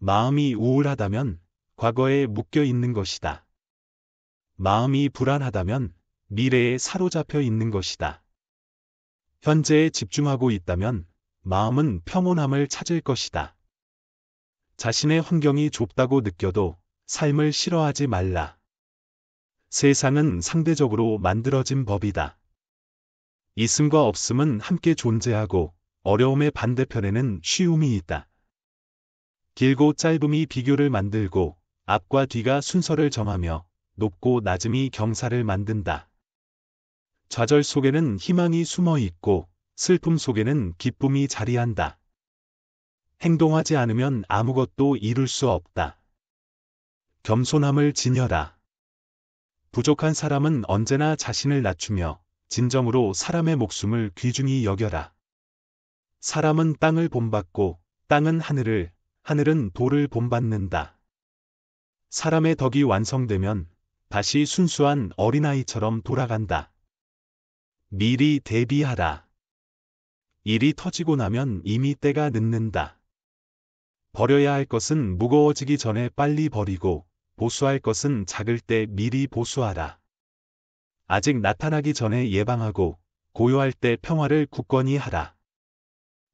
마음이 우울하다면 과거에 묶여 있는 것이다. 마음이 불안하다면 미래에 사로잡혀 있는 것이다. 현재에 집중하고 있다면 마음은 평온함을 찾을 것이다. 자신의 환경이 좁다고 느껴도 삶을 싫어하지 말라. 세상은 상대적으로 만들어진 법이다. 있음과 없음은 함께 존재하고 어려움의 반대편에는 쉬움이 있다. 길고 짧음이 비교를 만들고 앞과 뒤가 순서를 정하며 높고 낮음이 경사를 만든다. 좌절 속에는 희망이 숨어 있고 슬픔 속에는 기쁨이 자리한다. 행동하지 않으면 아무것도 이룰 수 없다. 겸손함을 지녀라. 부족한 사람은 언제나 자신을 낮추며 진정으로 사람의 목숨을 귀중히 여겨라. 사람은 땅을 본받고 땅은 하늘을, 하늘은 돌을 본받는다. 사람의 덕이 완성되면 다시 순수한 어린아이처럼 돌아간다. 미리 대비하라. 일이 터지고 나면 이미 때가 늦는다. 버려야 할 것은 무거워지기 전에 빨리 버리고 보수할 것은 작을 때 미리 보수하라. 아직 나타나기 전에 예방하고 고요할 때 평화를 굳건히 하라.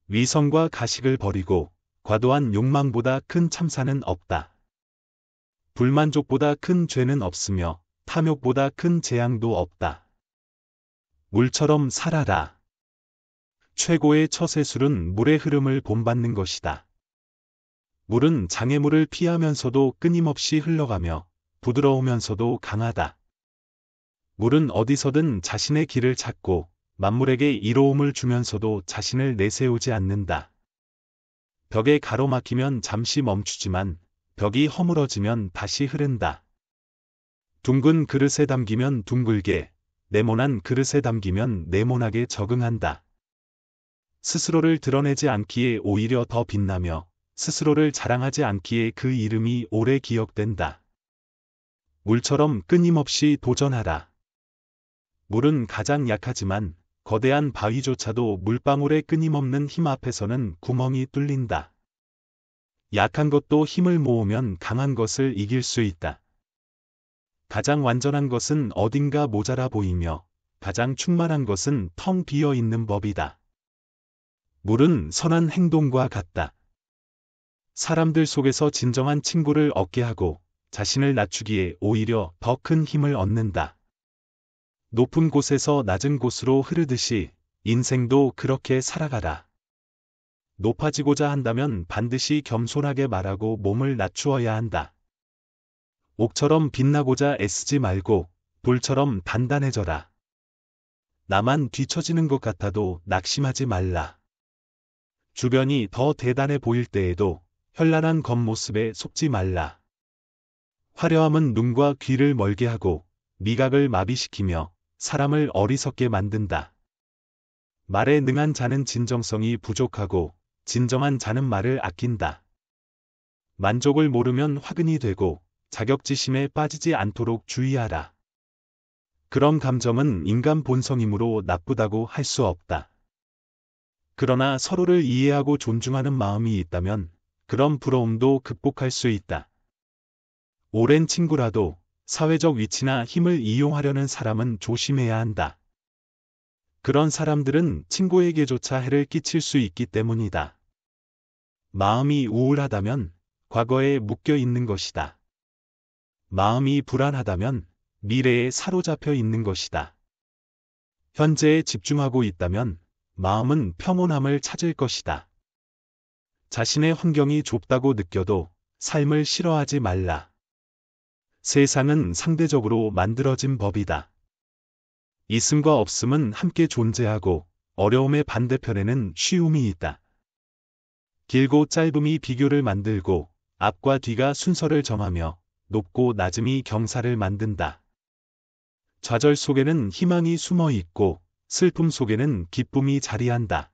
위선과 가식을 버리고 과도한 욕망보다 큰 참사는 없다. 불만족보다 큰 죄는 없으며 탐욕보다 큰 재앙도 없다. 물처럼 살아라. 최고의 처세술은 물의 흐름을 본받는 것이다. 물은 장애물을 피하면서도 끊임없이 흘러가며 부드러우면서도 강하다. 물은 어디서든 자신의 길을 찾고 만물에게 이로움을 주면서도 자신을 내세우지 않는다. 벽에 가로막히면 잠시 멈추지만 벽이 허물어지면 다시 흐른다. 둥근 그릇에 담기면 둥글게, 네모난 그릇에 담기면 네모나게 적응한다. 스스로를 드러내지 않기에 오히려 더 빛나며 스스로를 자랑하지 않기에 그 이름이 오래 기억된다. 물처럼 끊임없이 도전하라. 물은 가장 약하지만 거대한 바위조차도 물방울의 끊임없는 힘 앞에서는 구멍이 뚫린다. 약한 것도 힘을 모으면 강한 것을 이길 수 있다. 가장 완전한 것은 어딘가 모자라 보이며 가장 충만한 것은 텅 비어 있는 법이다. 물은 선한 행동과 같다. 사람들 속에서 진정한 친구를 얻게 하고 자신을 낮추기에 오히려 더 큰 힘을 얻는다. 높은 곳에서 낮은 곳으로 흐르듯이 인생도 그렇게 살아가라. 높아지고자 한다면 반드시 겸손하게 말하고 몸을 낮추어야 한다. 옥처럼 빛나고자 애쓰지 말고 돌처럼 단단해져라. 나만 뒤처지는 것 같아도 낙심하지 말라. 주변이 더 대단해 보일 때에도 현란한 겉모습에 속지 말라. 화려함은 눈과 귀를 멀게 하고 미각을 마비시키며 사람을 어리석게 만든다. 말에 능한 자는 진정성이 부족하고 진정한 자는 말을 아낀다. 만족을 모르면 화근이 되고 자격지심에 빠지지 않도록 주의하라. 그런 감정은 인간 본성이므로 나쁘다고 할 수 없다. 그러나 서로를 이해하고 존중하는 마음이 있다면 그런 부러움도 극복할 수 있다. 오랜 친구라도 사회적 위치나 힘을 이용하려는 사람은 조심해야 한다. 그런 사람들은 친구에게조차 해를 끼칠 수 있기 때문이다. 마음이 우울하다면 과거에 묶여 있는 것이다. 마음이 불안하다면 미래에 사로잡혀 있는 것이다. 현재에 집중하고 있다면 마음은 평온함을 찾을 것이다. 자신의 환경이 좁다고 느껴도 삶을 싫어하지 말라. 세상은 상대적으로 만들어진 법이다. 있음과 없음은 함께 존재하고 어려움의 반대편에는 쉬움이 있다. 길고 짧음이 비교를 만들고 앞과 뒤가 순서를 정하며 높고 낮음이 경사를 만든다. 좌절 속에는 희망이 숨어 있고 슬픔 속에는 기쁨이 자리한다.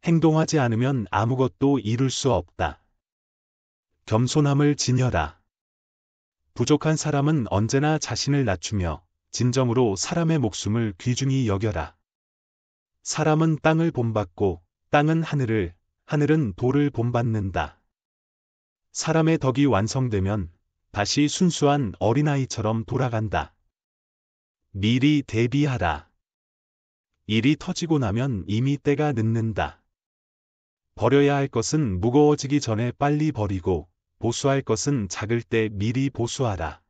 행동하지 않으면 아무것도 이룰 수 없다. 겸손함을 지녀라. 부족한 사람은 언제나 자신을 낮추며 진정으로 사람의 목숨을 귀중히 여겨라. 사람은 땅을 본받고 땅은 하늘을, 하늘은 돌을 본받는다. 사람의 덕이 완성되면 다시 순수한 어린아이처럼 돌아간다. 미리 대비하라. 일이 터지고 나면 이미 때가 늦는다. 버려야 할 것은 무거워지기 전에 빨리 버리고 보수할 것은 작을 때 미리 보수하라.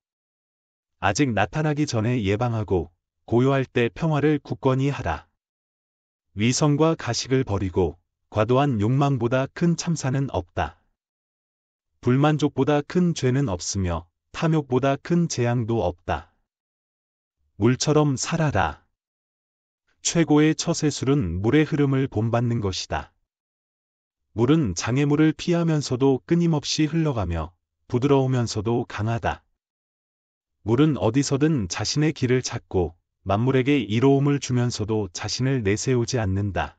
아직 나타나기 전에 예방하고 고요할 때 평화를 굳건히 하라. 위선과 가식을 버리고 과도한 욕망보다 큰 참사는 없다. 불만족보다 큰 죄는 없으며 탐욕보다 큰 재앙도 없다. 물처럼 살아라. 최고의 처세술은 물의 흐름을 본받는 것이다. 물은 장애물을 피하면서도 끊임없이 흘러가며 부드러우면서도 강하다. 물은 어디서든 자신의 길을 찾고 만물에게 이로움을 주면서도 자신을 내세우지 않는다.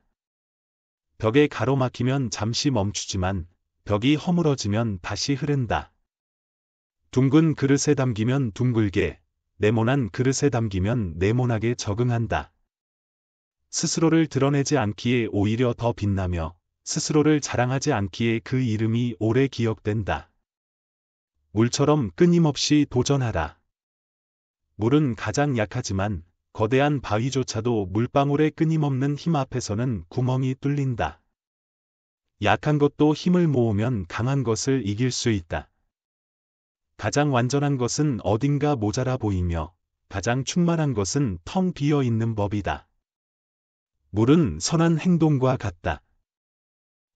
벽에 가로막히면 잠시 멈추지만 벽이 허물어지면 다시 흐른다. 둥근 그릇에 담기면 둥글게, 네모난 그릇에 담기면 네모나게 적응한다. 스스로를 드러내지 않기에 오히려 더 빛나며 스스로를 자랑하지 않기에 그 이름이 오래 기억된다. 물처럼 끊임없이 도전하라. 물은 가장 약하지만 거대한 바위조차도 물방울의 끊임없는 힘 앞에서는 구멍이 뚫린다. 약한 것도 힘을 모으면 강한 것을 이길 수 있다. 가장 완전한 것은 어딘가 모자라 보이며 가장 충만한 것은 텅 비어 있는 법이다. 물은 선한 행동과 같다.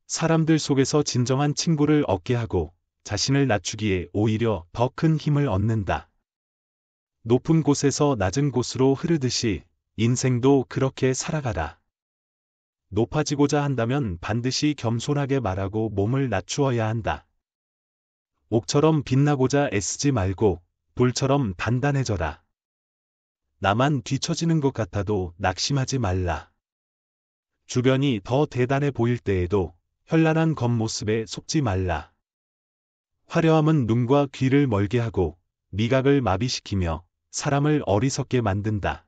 사람들 속에서 진정한 친구를 얻게 하고 자신을 낮추기에 오히려 더 큰 힘을 얻는다. 높은 곳에서 낮은 곳으로 흐르듯이 인생도 그렇게 살아가라. 높아지고자 한다면 반드시 겸손하게 말하고 몸을 낮추어야 한다. 옥처럼 빛나고자 애쓰지 말고 돌처럼 단단해져라. 나만 뒤처지는 것 같아도 낙심하지 말라. 주변이 더 대단해 보일 때에도 현란한 겉모습에 속지 말라. 화려함은 눈과 귀를 멀게 하고 미각을 마비시키며 사람을 어리석게 만든다.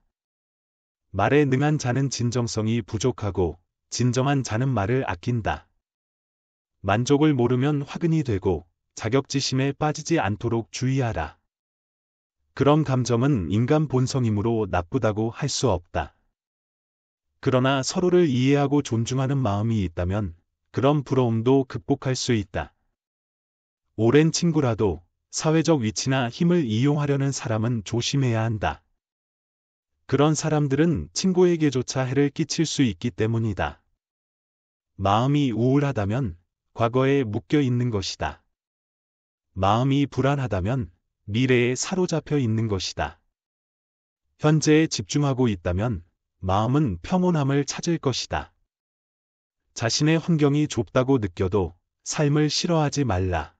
말에 능한 자는 진정성이 부족하고 진정한 자는 말을 아낀다. 만족을 모르면 화근이 되고 자격지심에 빠지지 않도록 주의하라. 그런 감정은 인간 본성이므로 나쁘다고 할 수 없다. 그러나 서로를 이해하고 존중하는 마음이 있다면 그런 부러움도 극복할 수 있다. 오랜 친구라도 사회적 위치나 힘을 이용하려는 사람은 조심해야 한다. 그런 사람들은 친구에게조차 해를 끼칠 수 있기 때문이다. 마음이 우울하다면 과거에 묶여 있는 것이다. 마음이 불안하다면 미래에 사로잡혀 있는 것이다. 현재에 집중하고 있다면 마음은 평온함을 찾을 것이다. 자신의 환경이 좁다고 느껴도 삶을 싫어하지 말라.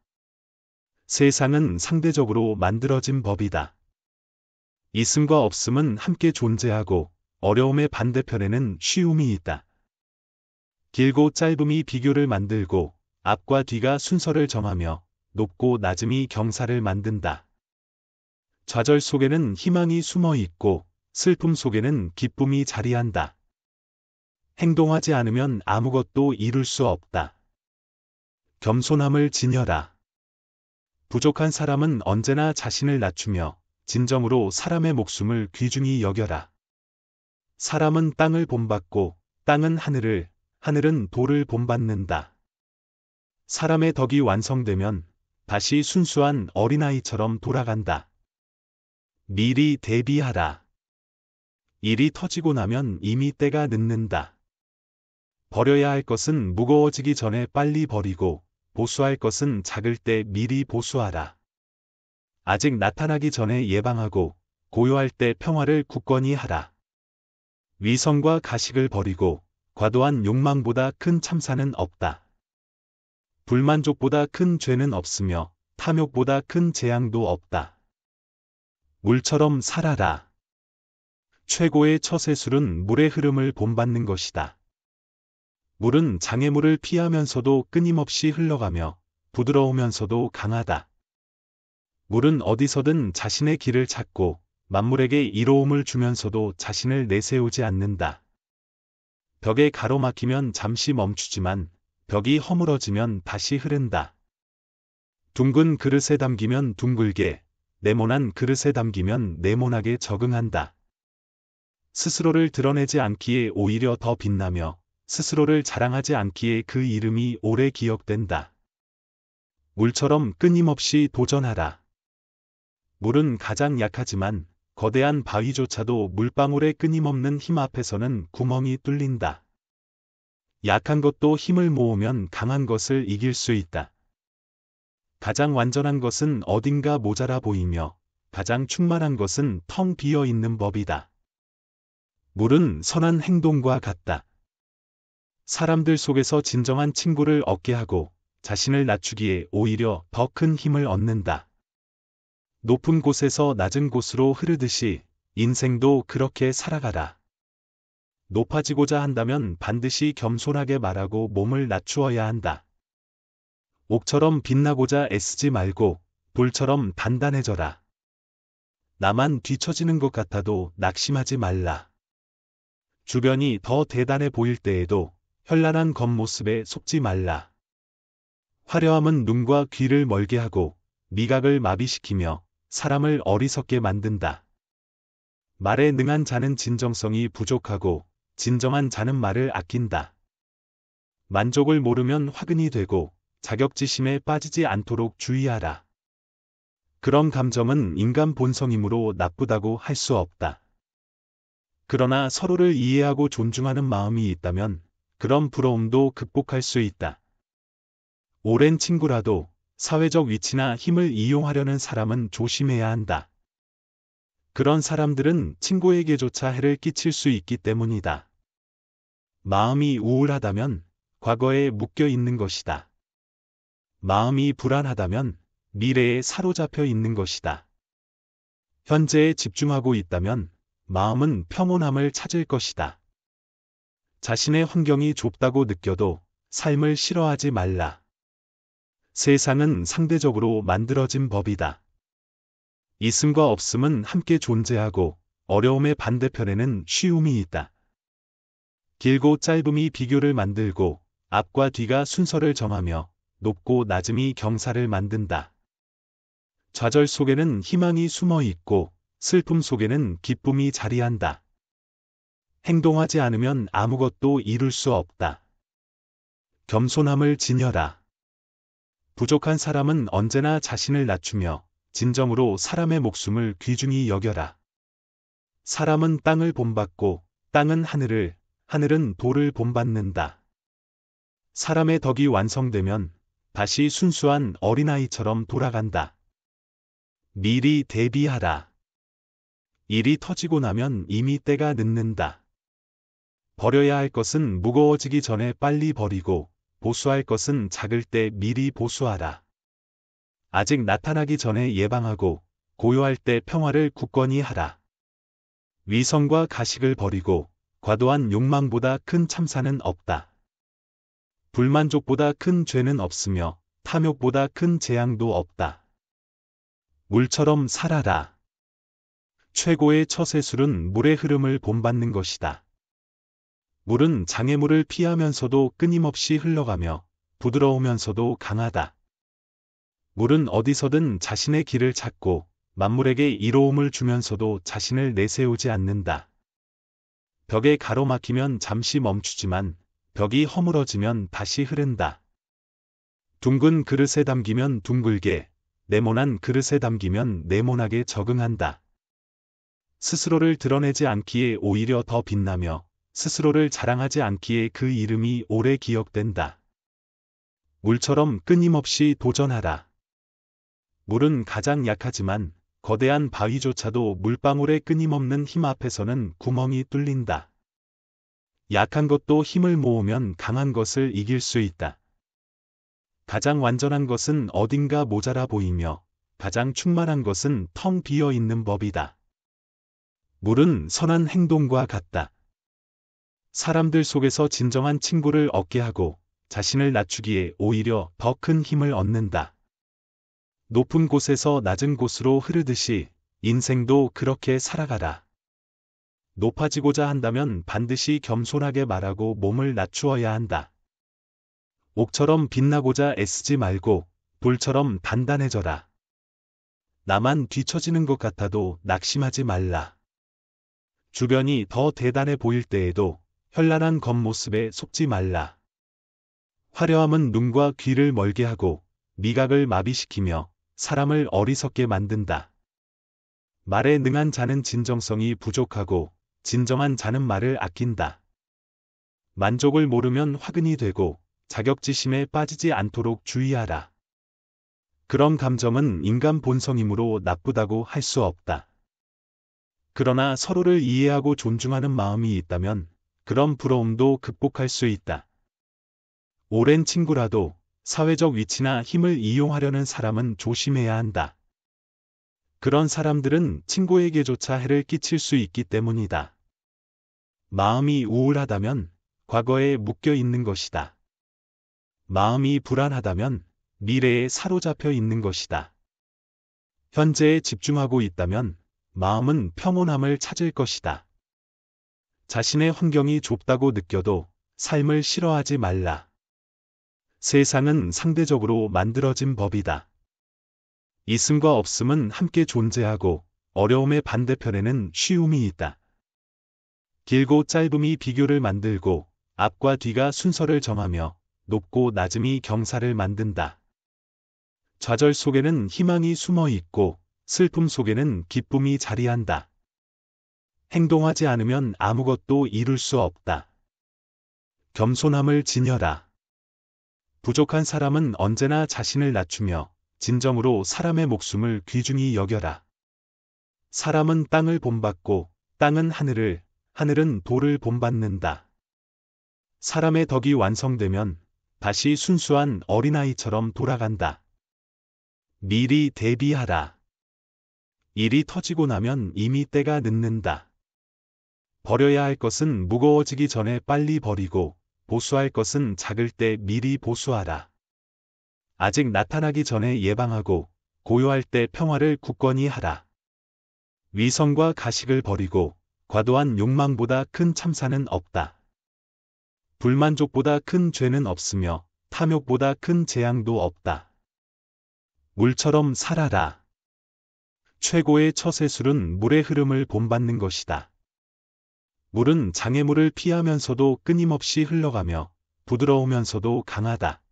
세상은 상대적으로 만들어진 법이다. 있음과 없음은 함께 존재하고 어려움의 반대편에는 쉬움이 있다. 길고 짧음이 비교를 만들고 앞과 뒤가 순서를 정하며 높고 낮음이 경사를 만든다. 좌절 속에는 희망이 숨어 있고 슬픔 속에는 기쁨이 자리한다. 행동하지 않으면 아무것도 이룰 수 없다. 겸손함을 지녀라. 부족한 사람은 언제나 자신을 낮추며 진정으로 사람의 목숨을 귀중히 여겨라. 사람은 땅을 본받고 땅은 하늘을, 하늘은 돌을 본받는다. 사람의 덕이 완성되면 다시 순수한 어린아이처럼 돌아간다. 미리 대비하라. 일이 터지고 나면 이미 때가 늦는다. 버려야 할 것은 무거워지기 전에 빨리 버리고 보수할 것은 작을 때 미리 보수하라. 아직 나타나기 전에 예방하고 고요할 때 평화를 굳건히 하라. 위선과 가식을 버리고 과도한 욕망보다 큰 참사는 없다. 불만족보다 큰 죄는 없으며 탐욕보다 큰 재앙도 없다. 물처럼 살아라. 최고의 처세술은 물의 흐름을 본받는 것이다. 물은 장애물을 피하면서도 끊임없이 흘러가며 부드러우면서도 강하다. 물은 어디서든 자신의 길을 찾고 만물에게 이로움을 주면서도 자신을 내세우지 않는다. 벽에 가로막히면 잠시 멈추지만 벽이 허물어지면 다시 흐른다. 둥근 그릇에 담기면 둥글게, 네모난 그릇에 담기면 네모나게 적응한다. 스스로를 드러내지 않기에 오히려 더 빛나며 스스로를 자랑하지 않기에 그 이름이 오래 기억된다. 물처럼 끊임없이 도전하라. 물은 가장 약하지만 거대한 바위조차도 물방울의 끊임없는 힘 앞에서는 구멍이 뚫린다. 약한 것도 힘을 모으면 강한 것을 이길 수 있다. 가장 완전한 것은 어딘가 모자라 보이며 가장 충만한 것은 텅 비어 있는 법이다. 물은 선한 행동과 같다. 사람들 속에서 진정한 친구를 얻게 하고 자신을 낮추기에 오히려 더 큰 힘을 얻는다. 높은 곳에서 낮은 곳으로 흐르듯이 인생도 그렇게 살아가라. 높아지고자 한다면 반드시 겸손하게 말하고 몸을 낮추어야 한다. 옥처럼 빛나고자 애쓰지 말고 돌처럼 단단해져라. 나만 뒤처지는 것 같아도 낙심하지 말라. 주변이 더 대단해 보일 때에도 현란한 겉모습에 속지 말라. 화려함은 눈과 귀를 멀게 하고 미각을 마비시키며 사람을 어리석게 만든다. 말에 능한 자는 진정성이 부족하고 진정한 자는 말을 아낀다. 만족을 모르면 화근이 되고 자격지심에 빠지지 않도록 주의하라. 그런 감정은 인간 본성이므로 나쁘다고 할 수 없다. 그러나 서로를 이해하고 존중하는 마음이 있다면 그런 부러움도 극복할 수 있다. 오랜 친구라도 사회적 위치나 힘을 이용하려는 사람은 조심해야 한다. 그런 사람들은 친구에게조차 해를 끼칠 수 있기 때문이다. 마음이 우울하다면 과거에 묶여 있는 것이다. 마음이 불안하다면 미래에 사로잡혀 있는 것이다. 현재에 집중하고 있다면 마음은 평온함을 찾을 것이다. 자신의 환경이 좁다고 느껴도 삶을 싫어하지 말라. 세상은 상대적으로 만들어진 법이다. 있음과 없음은 함께 존재하고 어려움의 반대편에는 쉬움이 있다. 길고 짧음이 비교를 만들고 앞과 뒤가 순서를 정하며 높고 낮음이 경사를 만든다. 좌절 속에는 희망이 숨어 있고 슬픔 속에는 기쁨이 자리한다. 행동하지 않으면 아무것도 이룰 수 없다. 겸손함을 지녀라. 부족한 사람은 언제나 자신을 낮추며 진정으로 사람의 목숨을 귀중히 여겨라. 사람은 땅을 본받고 땅은 하늘을, 하늘은 돌을 본받는다. 사람의 덕이 완성되면 다시 순수한 어린아이처럼 돌아간다. 미리 대비하라. 일이 터지고 나면 이미 때가 늦는다. 버려야 할 것은 무거워지기 전에 빨리 버리고 보수할 것은 작을 때 미리 보수하라. 아직 나타나기 전에 예방하고 고요할 때 평화를 굳건히 하라. 위선과 가식을 버리고 과도한 욕망보다 큰 참사는 없다. 불만족보다 큰 죄는 없으며 탐욕보다 큰 재앙도 없다. 물처럼 살아라. 최고의 처세술은 물의 흐름을 본받는 것이다. 물은 장애물을 피하면서도 끊임없이 흘러가며 부드러우면서도 강하다. 물은 어디서든 자신의 길을 찾고 만물에게 이로움을 주면서도 자신을 내세우지 않는다. 벽에 가로막히면 잠시 멈추지만 벽이 허물어지면 다시 흐른다. 둥근 그릇에 담기면 둥글게, 네모난 그릇에 담기면 네모나게 적응한다. 스스로를 드러내지 않기에 오히려 더 빛나며 스스로를 자랑하지 않기에 그 이름이 오래 기억된다. 물처럼 끊임없이 도전하라. 물은 가장 약하지만 거대한 바위조차도 물방울의 끊임없는 힘 앞에서는 구멍이 뚫린다. 약한 것도 힘을 모으면 강한 것을 이길 수 있다. 가장 완전한 것은 어딘가 모자라 보이며 가장 충만한 것은 텅 비어 있는 법이다. 물은 선한 행동과 같다. 사람들 속에서 진정한 친구를 얻게 하고 자신을 낮추기에 오히려 더 큰 힘을 얻는다. 높은 곳에서 낮은 곳으로 흐르듯이 인생도 그렇게 살아가라. 높아지고자 한다면 반드시 겸손하게 말하고 몸을 낮추어야 한다. 옥처럼 빛나고자 애쓰지 말고 돌처럼 단단해져라. 나만 뒤처지는 것 같아도 낙심하지 말라. 주변이 더 대단해 보일 때에도 현란한 겉모습에 속지 말라. 화려함은 눈과 귀를 멀게 하고 미각을 마비시키며 사람을 어리석게 만든다. 말에 능한 자는 진정성이 부족하고 진정한 자는 말을 아낀다. 만족을 모르면 화근이 되고 자격지심에 빠지지 않도록 주의하라. 그런 감정은 인간 본성이므로 나쁘다고 할 수 없다. 그러나 서로를 이해하고 존중하는 마음이 있다면 그런 부러움도 극복할 수 있다. 오랜 친구라도 사회적 위치나 힘을 이용하려는 사람은 조심해야 한다. 그런 사람들은 친구에게조차 해를 끼칠 수 있기 때문이다. 마음이 우울하다면 과거에 묶여 있는 것이다. 마음이 불안하다면 미래에 사로잡혀 있는 것이다. 현재에 집중하고 있다면 마음은 평온함을 찾을 것이다. 자신의 환경이 좁다고 느껴도 삶을 싫어하지 말라. 세상은 상대적으로 만들어진 법이다. 있음과 없음은 함께 존재하고 어려움의 반대편에는 쉬움이 있다. 길고 짧음이 비교를 만들고 앞과 뒤가 순서를 정하며 높고 낮음이 경사를 만든다. 좌절 속에는 희망이 숨어 있고 슬픔 속에는 기쁨이 자리한다. 행동하지 않으면 아무것도 이룰 수 없다. 겸손함을 지녀라. 부족한 사람은 언제나 자신을 낮추며 진정으로 사람의 목숨을 귀중히 여겨라. 사람은 땅을 본받고 땅은 하늘을, 하늘은 돌을 본받는다. 사람의 덕이 완성되면 다시 순수한 어린아이처럼 돌아간다. 미리 대비하라. 일이 터지고 나면 이미 때가 늦는다. 버려야 할 것은 무거워지기 전에 빨리 버리고 보수할 것은 작을 때 미리 보수하라. 아직 나타나기 전에 예방하고 고요할 때 평화를 굳건히 하라. 위선과 가식을 버리고 과도한 욕망보다 큰 참사는 없다. 불만족보다 큰 죄는 없으며 탐욕보다 큰 재앙도 없다. 물처럼 살아라. 최고의 처세술은 물의 흐름을 본받는 것이다. 물은 장애물을 피하면서도 끊임없이 흘러가며 부드러우면서도 강하다.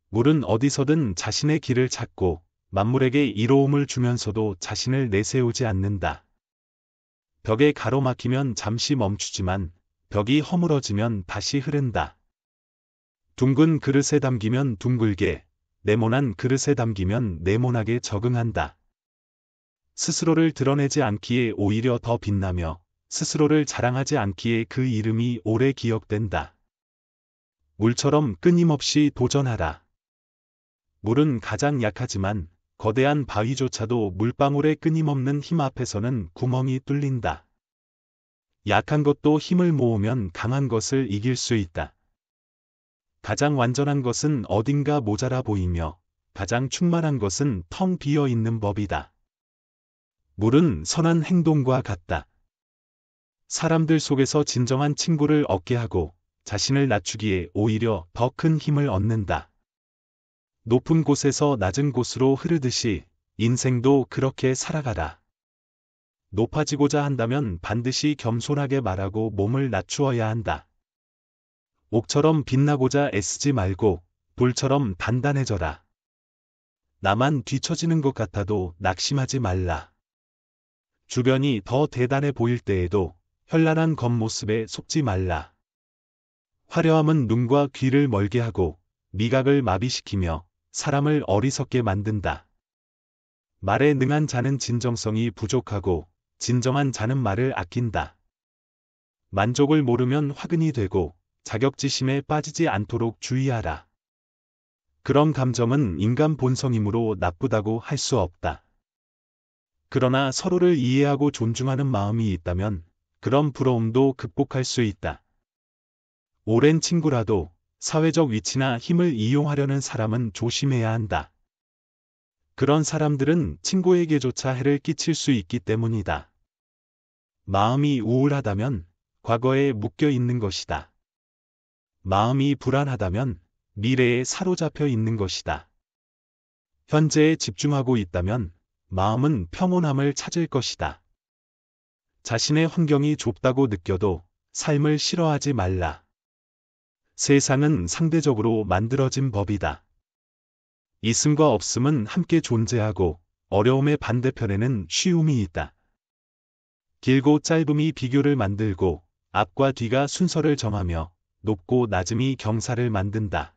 물은 어디서든 자신의 길을 찾고 만물에게 이로움을 주면서도 자신을 내세우지 않는다. 벽에 가로막히면 잠시 멈추지만 벽이 허물어지면 다시 흐른다. 둥근 그릇에 담기면 둥글게, 네모난 그릇에 담기면 네모나게 적응한다. 스스로를 드러내지 않기에 오히려 더 빛나며 스스로를 자랑하지 않기에 그 이름이 오래 기억된다. 물처럼 끊임없이 도전하라. 물은 가장 약하지만 거대한 바위조차도 물방울의 끊임없는 힘 앞에서는 구멍이 뚫린다. 약한 것도 힘을 모으면 강한 것을 이길 수 있다. 가장 완전한 것은 어딘가 모자라 보이며 가장 충만한 것은 텅 비어 있는 법이다. 물은 선한 행동과 같다. 사람들 속에서 진정한 친구를 얻게 하고 자신을 낮추기에 오히려 더 큰 힘을 얻는다. 높은 곳에서 낮은 곳으로 흐르듯이 인생도 그렇게 살아가라. 높아지고자 한다면 반드시 겸손하게 말하고 몸을 낮추어야 한다. 옥처럼 빛나고자 애쓰지 말고 돌처럼 단단해져라. 나만 뒤처지는 것 같아도 낙심하지 말라. 주변이 더 대단해 보일 때에도 현란한 겉모습에 속지 말라. 화려함은 눈과 귀를 멀게 하고 미각을 마비시키며 사람을 어리석게 만든다. 말에 능한 자는 진정성이 부족하고 진정한 자는 말을 아낀다. 만족을 모르면 화근이 되고 자격지심에 빠지지 않도록 주의하라. 그런 감정은 인간 본성이므로 나쁘다고 할 수 없다. 그러나 서로를 이해하고 존중하는 마음이 있다면 그런 부러움도 극복할 수 있다. 오랜 친구라도 사회적 위치나 힘을 이용하려는 사람은 조심해야 한다. 그런 사람들은 친구에게조차 해를 끼칠 수 있기 때문이다. 마음이 우울하다면 과거에 묶여 있는 것이다. 마음이 불안하다면 미래에 사로잡혀 있는 것이다. 현재에 집중하고 있다면 마음은 평온함을 찾을 것이다. 자신의 환경이 좁다고 느껴도 삶을 싫어하지 말라. 세상은 상대적으로 만들어진 법이다. 있음과 없음은 함께 존재하고 어려움의 반대편에는 쉬움이 있다. 길고 짧음이 비교를 만들고 앞과 뒤가 순서를 정하며 높고 낮음이 경사를 만든다.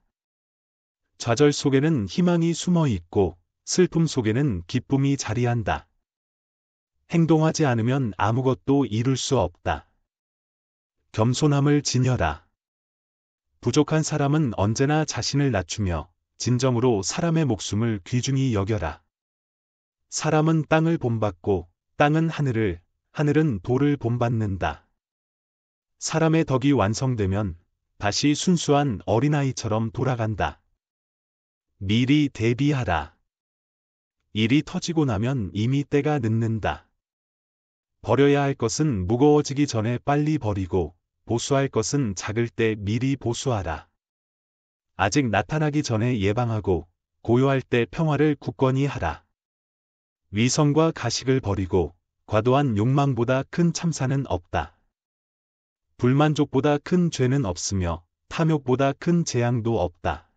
좌절 속에는 희망이 숨어 있고 슬픔 속에는 기쁨이 자리한다. 행동하지 않으면 아무것도 이룰 수 없다. 겸손함을 지녀라. 부족한 사람은 언제나 자신을 낮추며 진정으로 사람의 목숨을 귀중히 여겨라. 사람은 땅을 본받고 땅은 하늘을, 하늘은 돌을 본받는다. 사람의 덕이 완성되면 다시 순수한 어린아이처럼 돌아간다. 미리 대비하라. 일이 터지고 나면 이미 때가 늦는다. 버려야 할 것은 무거워지기 전에 빨리 버리고 보수할 것은 작을 때 미리 보수하라. 아직 나타나기 전에 예방하고 고요할 때 평화를 굳건히 하라. 위선과 가식을 버리고 과도한 욕망보다 큰 참사는 없다. 불만족보다 큰 죄는 없으며 탐욕보다 큰 재앙도 없다.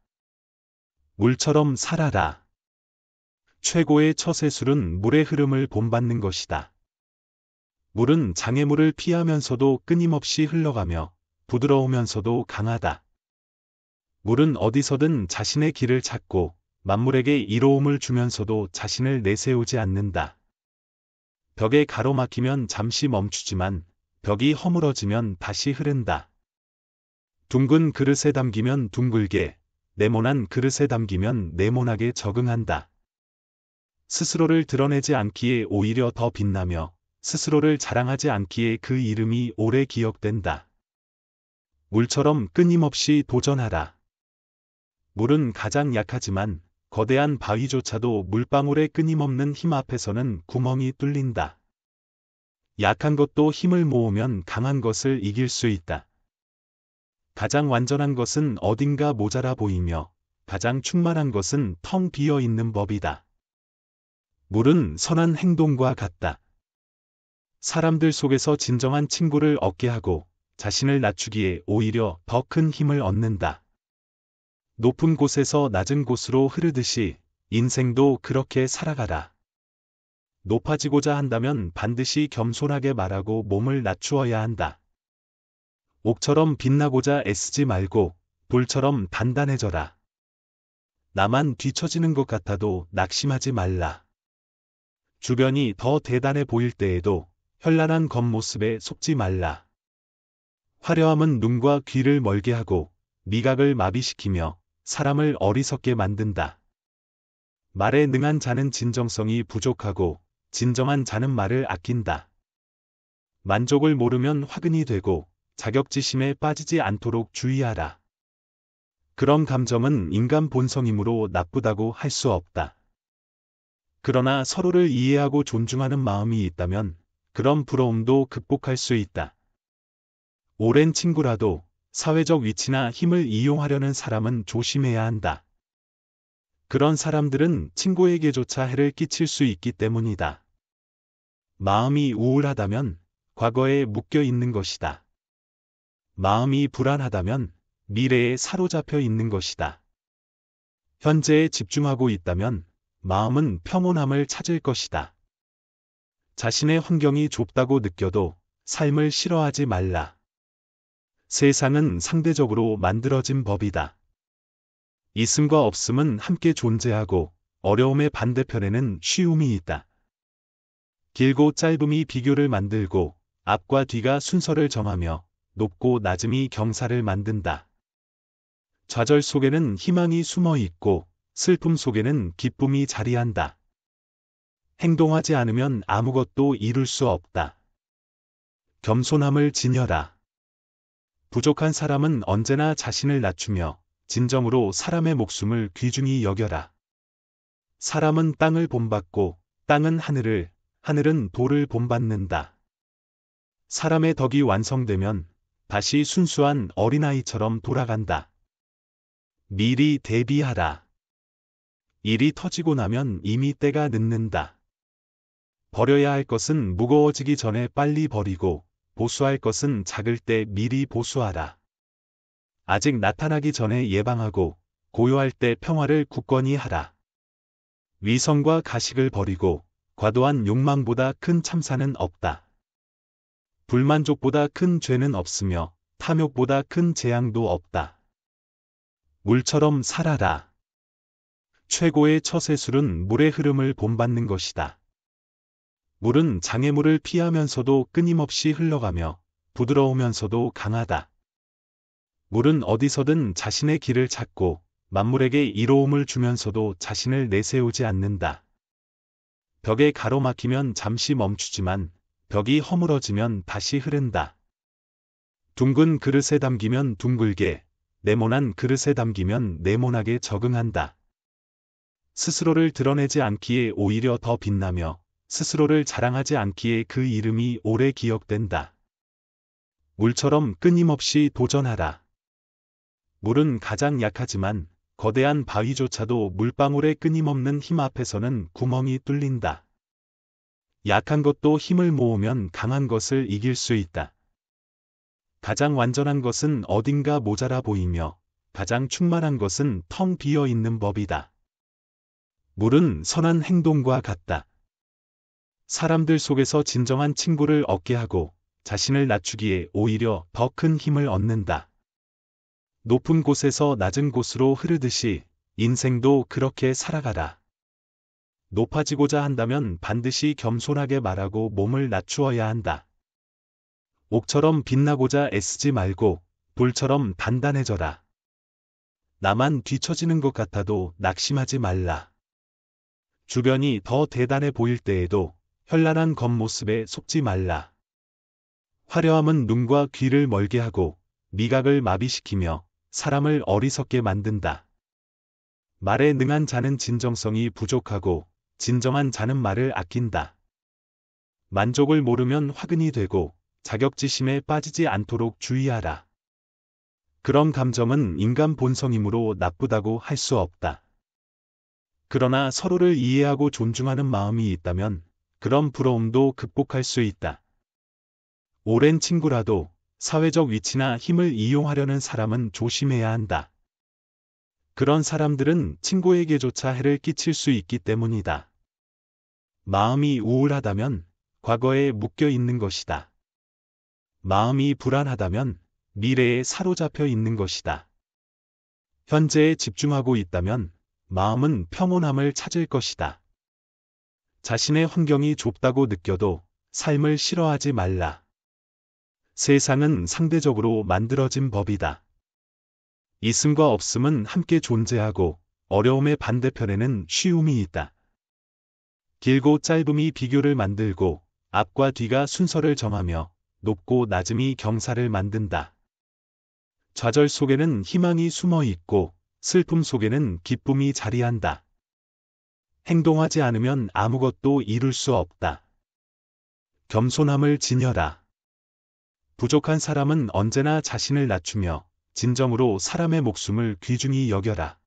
물처럼 살아라. 최고의 처세술은 물의 흐름을 본받는 것이다. 물은 장애물을 피하면서도 끊임없이 흘러가며 부드러우면서도 강하다. 물은 어디서든 자신의 길을 찾고 만물에게 이로움을 주면서도 자신을 내세우지 않는다. 벽에 가로막히면 잠시 멈추지만 벽이 허물어지면 다시 흐른다. 둥근 그릇에 담기면 둥글게, 네모난 그릇에 담기면 네모나게 적응한다. 스스로를 드러내지 않기에 오히려 더 빛나며 스스로를 자랑하지 않기에 그 이름이 오래 기억된다. 물처럼 끊임없이 도전하라. 물은 가장 약하지만 거대한 바위조차도 물방울의 끊임없는 힘 앞에서는 구멍이 뚫린다. 약한 것도 힘을 모으면 강한 것을 이길 수 있다. 가장 완전한 것은 어딘가 모자라 보이며 가장 충만한 것은 텅 비어 있는 법이다. 물은 선한 행동과 같다. 사람들 속에서 진정한 친구를 얻게 하고 자신을 낮추기에 오히려 더 큰 힘을 얻는다. 높은 곳에서 낮은 곳으로 흐르듯이 인생도 그렇게 살아가라. 높아지고자 한다면 반드시 겸손하게 말하고 몸을 낮추어야 한다. 옥처럼 빛나고자 애쓰지 말고 돌처럼 단단해져라. 나만 뒤처지는 것 같아도 낙심하지 말라. 주변이 더 대단해 보일 때에도 현란한 겉모습에 속지 말라. 화려함은 눈과 귀를 멀게 하고 미각을 마비시키며 사람을 어리석게 만든다. 말에 능한 자는 진정성이 부족하고 진정한 자는 말을 아낀다. 만족을 모르면 화근이 되고 자격지심에 빠지지 않도록 주의하라. 그런 감정은 인간 본성이므로 나쁘다고 할 수 없다. 그러나 서로를 이해하고 존중하는 마음이 있다면 그런 부러움도 극복할 수 있다. 오랜 친구라도 사회적 위치나 힘을 이용하려는 사람은 조심해야 한다. 그런 사람들은 친구에게조차 해를 끼칠 수 있기 때문이다. 마음이 우울하다면 과거에 묶여 있는 것이다. 마음이 불안하다면 미래에 사로잡혀 있는 것이다. 현재에 집중하고 있다면 마음은 평온함을 찾을 것이다. 자신의 환경이 좁다고 느껴도 삶을 싫어하지 말라. 세상은 상대적으로 만들어진 법이다. 있음과 없음은 함께 존재하고 어려움의 반대편에는 쉬움이 있다. 길고 짧음이 비교를 만들고 앞과 뒤가 순서를 정하며 높고 낮음이 경사를 만든다. 좌절 속에는 희망이 숨어 있고 슬픔 속에는 기쁨이 자리한다. 행동하지 않으면 아무것도 이룰 수 없다. 겸손함을 지녀라. 부족한 사람은 언제나 자신을 낮추며 진정으로 사람의 목숨을 귀중히 여겨라. 사람은 땅을 본받고 땅은 하늘을, 하늘은 돌을 본받는다. 사람의 덕이 완성되면 다시 순수한 어린아이처럼 돌아간다. 미리 대비하라. 일이 터지고 나면 이미 때가 늦는다. 버려야 할 것은 무거워지기 전에 빨리 버리고 보수할 것은 작을 때 미리 보수하라. 아직 나타나기 전에 예방하고 고요할 때 평화를 굳건히 하라. 위선과 가식을 버리고 과도한 욕망보다 큰 참사는 없다. 불만족보다 큰 죄는 없으며 탐욕보다 큰 재앙도 없다. 물처럼 살아라. 최고의 처세술은 물의 흐름을 본받는 것이다. 물은 장애물을 피하면서도 끊임없이 흘러가며 부드러우면서도 강하다. 물은 어디서든 자신의 길을 찾고 만물에게 이로움을 주면서도 자신을 내세우지 않는다. 벽에 가로막히면 잠시 멈추지만 벽이 허물어지면 다시 흐른다. 둥근 그릇에 담기면 둥글게, 네모난 그릇에 담기면 네모나게 적응한다. 스스로를 드러내지 않기에 오히려 더 빛나며 스스로를 자랑하지 않기에 그 이름이 오래 기억된다. 물처럼 끊임없이 도전하라. 물은 가장 약하지만 거대한 바위조차도 물방울의 끊임없는 힘 앞에서는 구멍이 뚫린다. 약한 것도 힘을 모으면 강한 것을 이길 수 있다. 가장 완전한 것은 어딘가 모자라 보이며 가장 충만한 것은 텅 비어 있는 법이다. 물은 선한 행동과 같다. 사람들 속에서 진정한 친구를 얻게 하고 자신을 낮추기에 오히려 더 큰 힘을 얻는다. 높은 곳에서 낮은 곳으로 흐르듯이 인생도 그렇게 살아가라. 높아지고자 한다면 반드시 겸손하게 말하고 몸을 낮추어야 한다. 옥처럼 빛나고자 애쓰지 말고 돌처럼 단단해져라. 나만 뒤처지는 것 같아도 낙심하지 말라. 주변이 더 대단해 보일 때에도 현란한 겉모습에 속지 말라. 화려함은 눈과 귀를 멀게 하고 미각을 마비시키며 사람을 어리석게 만든다. 말에 능한 자는 진정성이 부족하고 진정한 자는 말을 아낀다. 만족을 모르면 화근이 되고 자격지심에 빠지지 않도록 주의하라. 그런 감정은 인간 본성이므로 나쁘다고 할 수 없다. 그러나 서로를 이해하고 존중하는 마음이 있다면 그런 부러움도 극복할 수 있다. 오랜 친구라도 사회적 위치나 힘을 이용하려는 사람은 조심해야 한다. 그런 사람들은 친구에게조차 해를 끼칠 수 있기 때문이다. 마음이 우울하다면 과거에 묶여 있는 것이다. 마음이 불안하다면 미래에 사로잡혀 있는 것이다. 현재에 집중하고 있다면 마음은 평온함을 찾을 것이다. 자신의 환경이 좁다고 느껴도 삶을 싫어하지 말라. 세상은 상대적으로 만들어진 법이다. 있음과 없음은 함께 존재하고 어려움의 반대편에는 쉬움이 있다. 길고 짧음이 비교를 만들고 앞과 뒤가 순서를 정하며 높고 낮음이 경사를 만든다. 좌절 속에는 희망이 숨어 있고 슬픔 속에는 기쁨이 자리한다. 행동하지 않으면 아무것도 이룰 수 없다. 겸손함을 지녀라. 부족한 사람은 언제나 자신을 낮추며 진정으로 사람의 목숨을 귀중히 여겨라.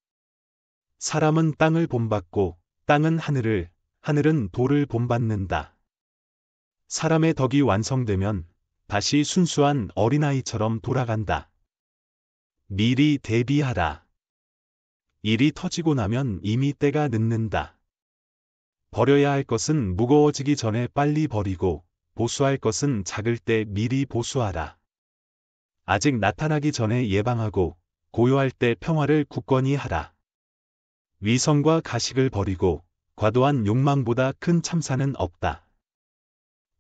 사람은 땅을 본받고 땅은 하늘을, 하늘은 돌을 본받는다. 사람의 덕이 완성되면 다시 순수한 어린아이처럼 돌아간다. 미리 대비하라. 일이 터지고 나면 이미 때가 늦는다. 버려야 할 것은 무거워지기 전에 빨리 버리고 보수할 것은 작을 때 미리 보수하라. 아직 나타나기 전에 예방하고 고요할 때 평화를 굳건히 하라. 위선과 가식을 버리고 과도한 욕망보다 큰 참사는 없다.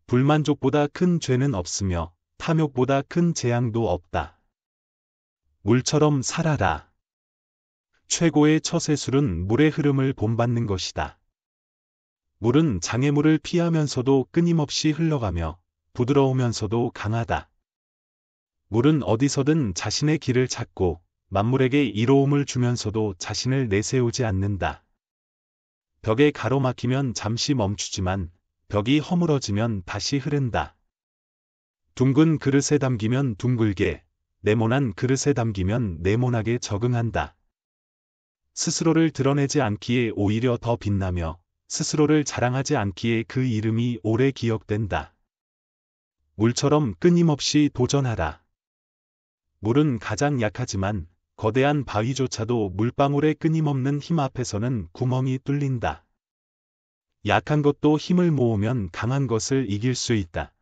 불만족보다 큰 죄는 없으며 탐욕보다 큰 재앙도 없다. 물처럼 살아라. 최고의 처세술은 물의 흐름을 본받는 것이다. 물은 장애물을 피하면서도 끊임없이 흘러가며 부드러우면서도 강하다. 물은 어디서든 자신의 길을 찾고 만물에게 이로움을 주면서도 자신을 내세우지 않는다. 벽에 가로막히면 잠시 멈추지만 벽이 허물어지면 다시 흐른다. 둥근 그릇에 담기면 둥글게, 네모난 그릇에 담기면 네모나게 적응한다. 스스로를 드러내지 않기에 오히려 더 빛나며 스스로를 자랑하지 않기에 그 이름이 오래 기억된다. 물처럼 끊임없이 도전하라. 물은 가장 약하지만 거대한 바위조차도 물방울의 끊임없는 힘 앞에서는 구멍이 뚫린다. 약한 것도 힘을 모으면 강한 것을 이길 수 있다.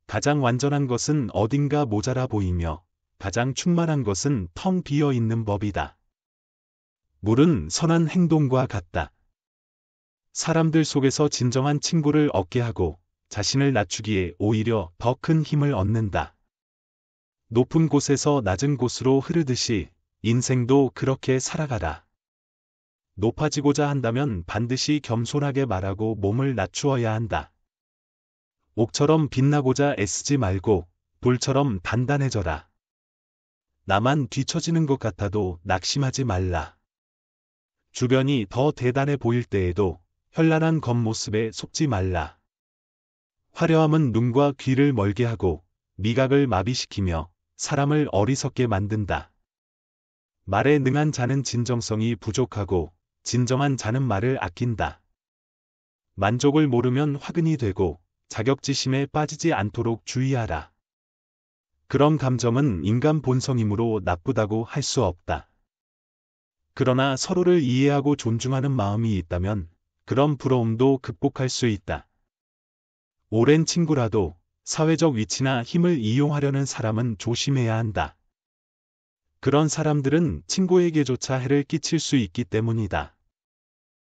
가장 완전한 것은 어딘가 모자라 보이며 가장 충만한 것은 텅 비어 있는 법이다. 물은 선한 행동과 같다. 사람들 속에서 진정한 친구를 얻게 하고 자신을 낮추기에 오히려 더 큰 힘을 얻는다. 높은 곳에서 낮은 곳으로 흐르듯이 인생도 그렇게 살아가라. 높아지고자 한다면 반드시 겸손하게 말하고 몸을 낮추어야 한다. 옥처럼 빛나고자 애쓰지 말고 돌처럼 단단해져라. 나만 뒤처지는 것 같아도 낙심하지 말라. 주변이 더 대단해 보일 때에도 현란한 겉모습에 속지 말라. 화려함은 눈과 귀를 멀게 하고 미각을 마비시키며 사람을 어리석게 만든다. 말에 능한 자는 진정성이 부족하고 진정한 자는 말을 아낀다. 만족을 모르면 화근이 되고 자격지심에 빠지지 않도록 주의하라. 그런 감정은 인간 본성이므로 나쁘다고 할 수 없다. 그러나 서로를 이해하고 존중하는 마음이 있다면 그런 부러움도 극복할 수 있다. 오랜 친구라도 사회적 위치나 힘을 이용하려는 사람은 조심해야 한다. 그런 사람들은 친구에게조차 해를 끼칠 수 있기 때문이다.